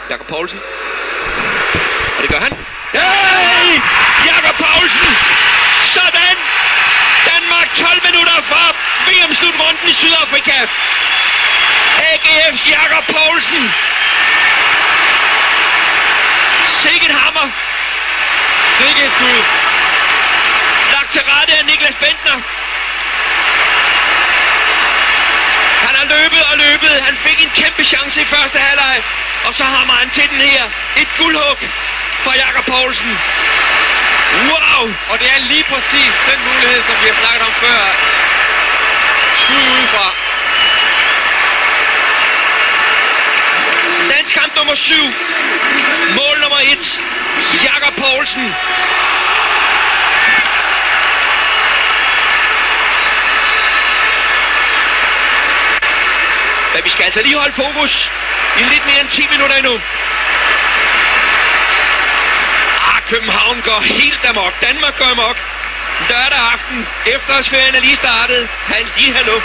Jakob Poulsen. Og det gør han. Hey! Jakob Poulsen! Sådan! Danmark 12 minutter fra VM-slutrunden i Sydafrika. AGF's Jakob Poulsen. Sikke hammer. Sikke skud. Lagt til rette af Niklas Bentner. Han har løbet og løbet. Han fik en kæmpe chance i første halvleg. Og så hammer han til den her. Et guldhug fra Jakob Poulsen. Wow! Og det er lige præcis den mulighed, som vi har snakket om før. Skud udefra. Landskamp nummer 7. Mål nummer 1. Jakob Poulsen. Men vi skal altså lige holde fokus i lidt mere end 10 minutter endnu. København går helt amok. Danmark går amok. Lørdag aften. Efterårsferien er lige startet. Hallo.